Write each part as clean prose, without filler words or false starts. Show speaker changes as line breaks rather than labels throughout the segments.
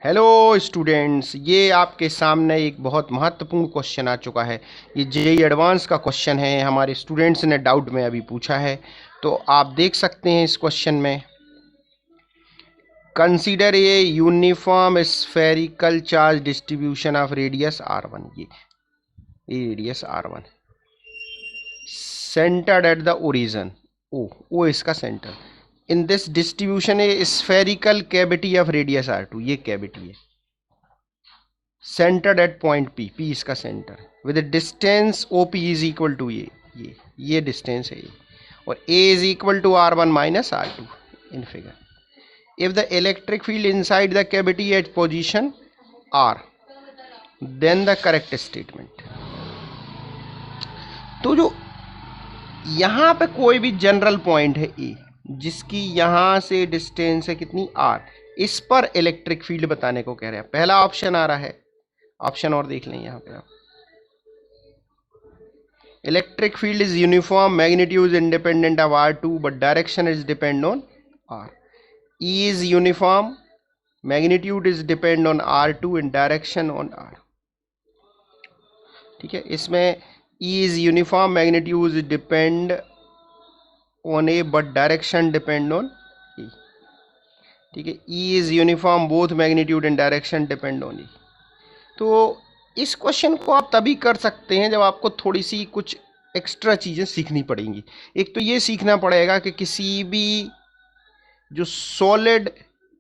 Hello students, ये आपके सामने एक बहुत महत्वपूर्ण क्वेश्चन आ चुका है। ये जेईई एडवांस का क्वेश्चन है। हमारे स्टूडेंट्स ने डाउट में अभी पूछा है, तो आप देख सकते हैं इस क्वेश्चन में। Consider a uniform spherical charge distribution of radius r1। ये radius r1 centred at the origin. O इसका सेंटर। In this distribution a spherical cavity of radius r2। ये कैविटी है centred at point P. P इसका centre with distance O P is equal to ये distance है ये, और a is equal to r1 minus r2 in figure. If the electric field inside the cavity eight position r, then the correct statement. तो जो यहां पे कोई भी जनरल पॉइंट है ए, जिसकी यहां से डिस्टेंस है कितनी r, इस पर इलेक्ट्रिक फील्ड बताने को कह रहे हैं। पहला ऑप्शन आ रहा है, ऑप्शन और देख लें यहां पे आप। Electric field is uniform, magnitude independent of r2 but direction is depend on r। E is uniform, magnitude is depend on r2 and direction on r। ठीक है, इसमें E is uniform, magnitude is depend on a but direction depend on E। ठीक है, E is uniform, both magnitude and direction depend on E। तो इस question को आप तभी कर सकते हैं जब आपको थोड़ी सी कुछ एक्स्ट्रा चीज़ें सीखनी पड़ेंगी। एक तो ये सीखना पड़ेगा कि किसी भी जो सॉलिड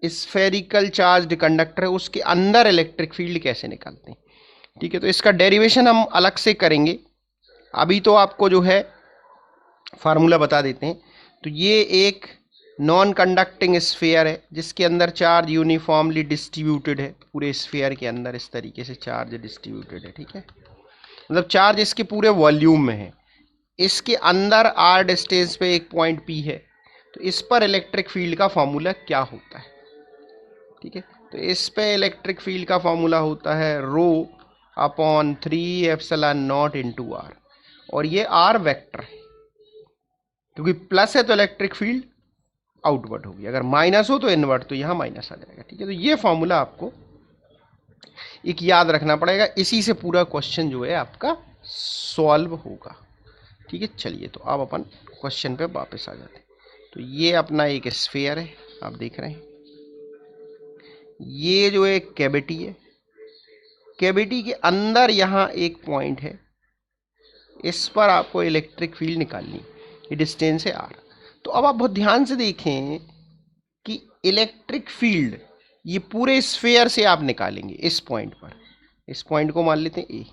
स्फेरिकल चार्ज्ड कंडक्टर है उसके अंदर इलेक्ट्रिक फील्ड कैसे निकालते हैं। ठीक है, तो इसका डेरिवेशन हम अलग से करेंगे। अभी तो आपको जो है फार्मूला बता देते हैं। तो ये एक नॉन कंडक्टिंग स्फीयर है जिसके अंदर चार्ज यूनिफॉर्मली डिस्ट्रीब्यूटेड है। पूरे स्फीयर के अंदर इस तरीके से चार्ज डिस्ट्रीब्यूटेड है। ठीक है, मतलब चार्ज इसके पूरे वॉल्यूम में है। इसके अंदर आर डिस्टेंस पे एक पॉइंट पी है। तो इस पर इलेक्ट्रिक फील्ड का फॉर्मूला क्या होता है। ठीक है, तो इस पे इलेक्ट्रिक फील्ड का फॉर्मूला होता है rho upon 3 epsilon not into r, और ये आर वेक्टर है क्योंकि प्लस है तो इलेक्ट्रिक फील्ड आउटवर्ड होगी, अगर माइनस हो तो इनवर्ड, तो यहाँ माइनस आ जाएगा। ठीक है, तो ये फॉर्मूला आपको एक याद रखना पड़ेगा। इसी से पूरा क्वेश्चन जो है आपका सॉल्व होगा। ठीक है, चलिए तो आप अपन क्वेश्चन पे वापस आ जाते हैं। तो ये अपना एक स्फीयर है, आप देख रहे हैं। ये जो एक कैविटी है, कैविटी के अंदर यहाँ एक पॉइंट है, इस पर आपको इलेक्ट्रिक फील्ड निकालनी। ये डिस्टेंस है r। तो अब आप बहुत ध्यान से देखें कि इलेक्ट्रिक फील्ड ये पूरे स्फीयर से आप निकालेंगे इस पॉइंट पर। इस पॉइंट को मान लेते हैं ए।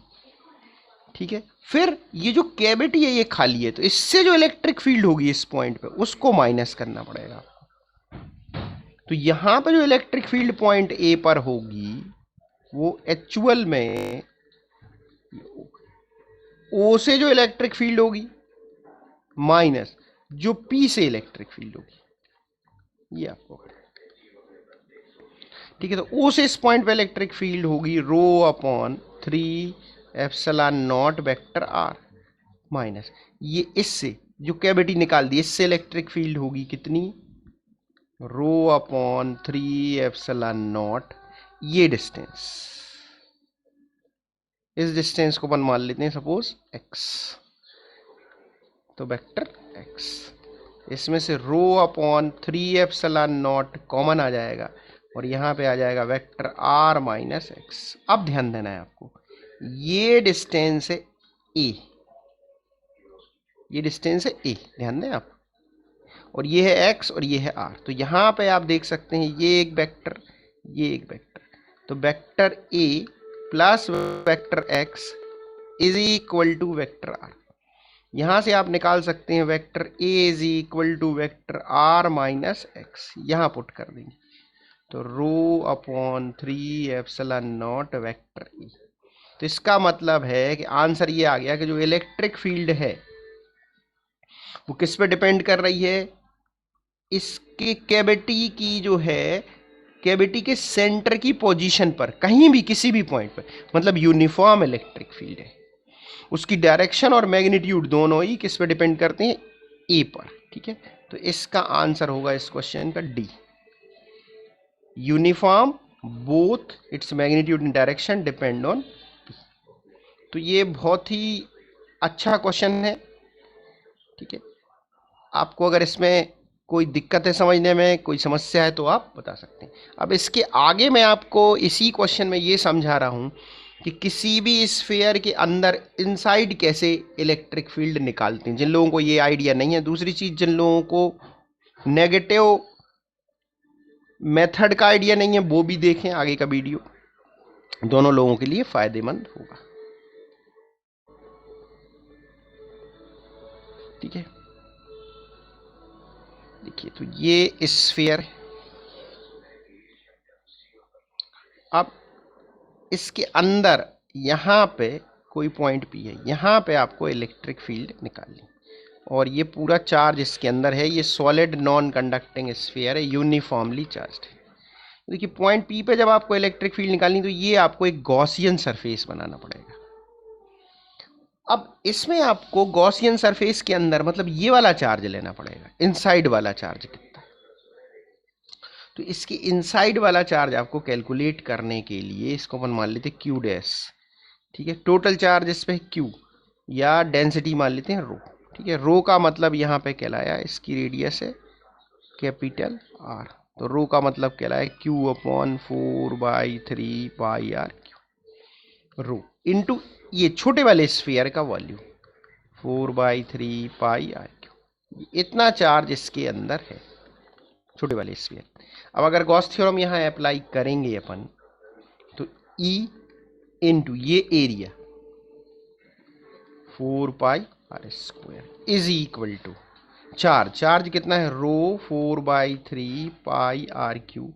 ठीक है, फिर ये जो कैविटी है ये खाली है, तो इससे जो इलेक्ट्रिक फील्ड होगी इस पॉइंट पे उसको माइनस करना पड़ेगा। तो यहां पर जो इलेक्ट्रिक फील्ड पॉइंट ए पर होगी वो एक्चुअल में ओ से जो इलेक्ट्रिक फील्ड होगी माइनस जो पी से इलेक्ट्रिक फील्ड होगी, ये आपको। ठीक है, तो ओ से इस पॉइंट पे इलेक्ट्रिक फील्ड होगी rho upon 3 epsilon not vector r minus ये इससे जो कैविटी निकाल दी इससे इलेक्ट्रिक फील्ड होगी कितनी, रो अपॉन 3 एप्सिलॉन नॉट ये डिस्टेंस। इस डिस्टेंस को अपन मान लेते हैं सपोज x, तो वेक्टर x। इसमें से rho upon 3 epsilon naught common आ जाएगा और यहाँ पे आ जाएगा वेक्टर r माइनस एक्स। अब ध्यान देना है आपको, ये डिस्टेंस है a, ये डिस्टेंस है a, ध्यान दें आप, और ये है x और ये है r। तो यहाँ पे आप देख सकते हैं ये एक वेक्टर, ये एक वेक्टर। तो vector a plus vector x is equal to vector r। यहां से आप निकाल सकते हैं vector a is equal to vector r minus x, यहां पुट कर देंगे। तो rho upon 3 epsilon not vector e। तो इसका मतलब है कि आंसर ये आ गया कि जो इलेक्ट्रिक फील्ड है वो किस पे डिपेंड कर रही है, इसके कैविटी की जो है, कैविटी के सेंटर की पोजीशन पर, कहीं भी किसी भी पॉइंट पर, मतलब यूनिफॉर्म इलेक्ट्रिक फील्ड है। उसकी डायरेक्शन और मैग्नीट्यूड दोनों ही किस पे डिपेंड करते हैं, ए पर। ठीक है, तो इसका आंसर होगा इस क्वेश्चन का D, uniform both its magnitude and direction depend on. तो ये बहुत ही अच्छा क्वेश्चन है, ठीक है। आपको अगर इसमें कोई दिक्कत है समझने में, कोई समस्या है, तो आप बता सकते हैं। अब इसके आगे मैं आपको इसी क्वेश्चन में ये समझा रहा हूं कि किसी भी स्फीयर के अंदर इनसाइड कैसे इलेक्ट्रिक फील्ड निकालते हैं, जिन लोगों को ये आइडिया नहीं है। दूसरी चीज, जिन लोगों को नेगेटिव मेथड का आइडिया नहीं है, वो भी देखें आगे का वीडियो, दोनों लोगों के लिए फायदेमंद होगा, ठीक है। देखिए, तो ये स्फीयर है। अब इसके अंदर यहां पे कोई पॉइंट पी है, यहां पे आपको इलेक्ट्रिक फील्ड निकालनी, और ये पूरा चार्ज इसके अंदर है। ये सॉलिड नॉन कंडक्टिंग स्फीयर है, यूनिफॉर्मली चार्ज्ड है। देखिए, पॉइंट पी पे जब आपको इलेक्ट्रिक फील्ड निकालनी, तो ये आपको एक गॉसियन सरफेस बनाना पड़ेगा। अब इसमें आपको गॉसियन सरफेस के अंदर मतलब ये वाला चार्ज लेना पड़ेगा, इनसाइड वाला चार्ज कितना है। तो इसके इनसाइड वाला चार्ज आपको कैलकुलेट करने के लिए इसको अपन मान लेते हैं क्यू डैश, ठीक है। टोटल चार्ज इस पे क्यू, या डेंसिटी मान लेते हैं रो, ठीक है। रो का मतलब यहाँ पे कहलाया, इसकी रेडियस है कैपिटल आर, तो रो का मतलब कहलाया q upon 4/3 pi are q, rho into ये छोटे वाले स्फीयर का वॉल्यूम 4/3 पाई आर क्यू। इतना चार्ज इसके अंदर है, छोटे वाले स्फीयर। अब अगर गॉस थ्योरम यहाँ अप्लाई करेंगे अपन, तो E इंटू ये area 4πr² is equal to charge कितना है, rho 4/3 pi are Q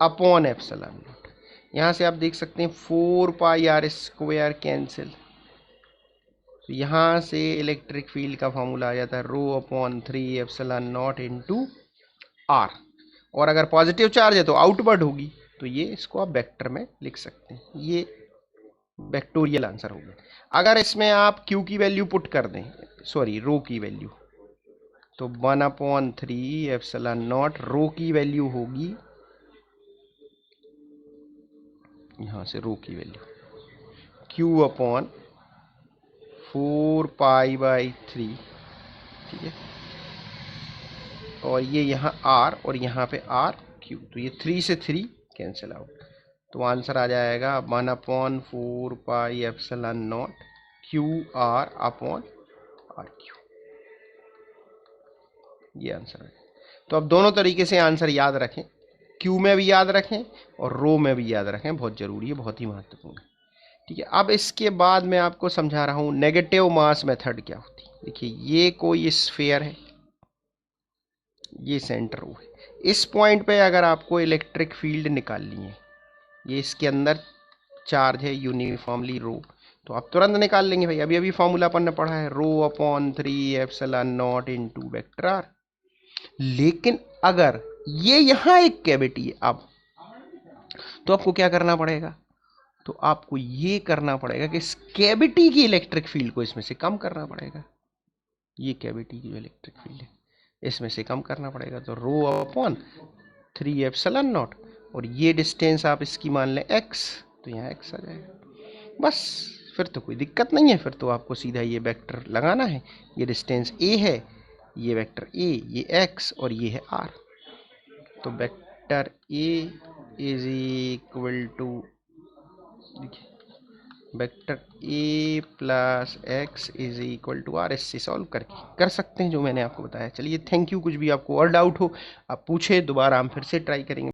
upon epsilon naught. यहां से आप देख सकते हैं 4πr² कैंसिल, तो यहां से इलेक्ट्रिक फील्ड का फॉर्मूला आ जाता है rho upon 3 epsilon not into r. और अगर पॉजिटिव चार्ज है तो आउटवर्ड होगी, तो ये इसको आप वेक्टर में लिख सकते हैं। ये वेक्टोरियल आंसर हो गया। अगर इसमें आप Q की वैल्यू पुट कर दें, सॉरी रो की वैल्यू, तो 1/3 एप्सिलॉन नॉट, रो की वैल्यू होगी, यहां से रो की वैल्यू Q अपॉन 4π/3, ठीक है। और ये यहाँ R और यहाँ पे R Q, तो ये 3 से 3 कैंसिल आउट, तो आंसर आ जाएगा 1/4 epsilon not QR upon RQ। ये आंसर है। तो अब दोनों तरीके से आंसर याद रखें, Q में भी याद रखें और रो में भी याद रखें, बहुत जरूरी है, बहुत ही महत्वपूर्ण है, ठीक है। अब इसके बाद मैं आपको समझा रहा हूं नेगेटिव मास मेथड क्या होती है। देखिए, ये कोई स्फीयर है, ये सेंटर रो है। इस पॉइंट पे अगर आपको इलेक्ट्रिक फील्ड निकालनी है, ये इसके अंदर चार्ज है यूनिफॉर्मली रो, तो आप तुरंत निकाल लेंगे भाई, अभी अभी फॉर्मूला अपन ने पढ़ा है, rho upon 3 epsilon not into vector r. लेकिन अगर ये यहां एक कैविटी है, अब तो आपको क्या करना पड़ेगा, तो आपको ये करना पड़ेगा कि इस कैविटी की इलेक्ट्रिक फील्ड को इसमें से कम करना पड़ेगा। ये कैविटी की जो इलेक्ट्रिक फील्ड है इसमें से कम करना पड़ेगा, तो रो अपॉन 3 एप्सिलॉन नॉट, और ये डिस्टेंस आप इसकी मान लें x, तो यहाँ x आ जाएगा। बस फिर तो कोई दिक्कत नहीं है, फिर तो आपको सीधा ये वेक्टर लगाना है। ये डिस्टेंस a है, ये वेक्टर a, ये x और ये है r, तो vector a is equal to, देखिए vector a plus x is equal to r। इससे सॉल्व करके कर सकते हैं जो मैंने आपको बताया। चलिए, थैंक यू। कुछ भी आपको और डाउट हो आप पूछे, दोबारा हम फिर से ट्राई करेंगे।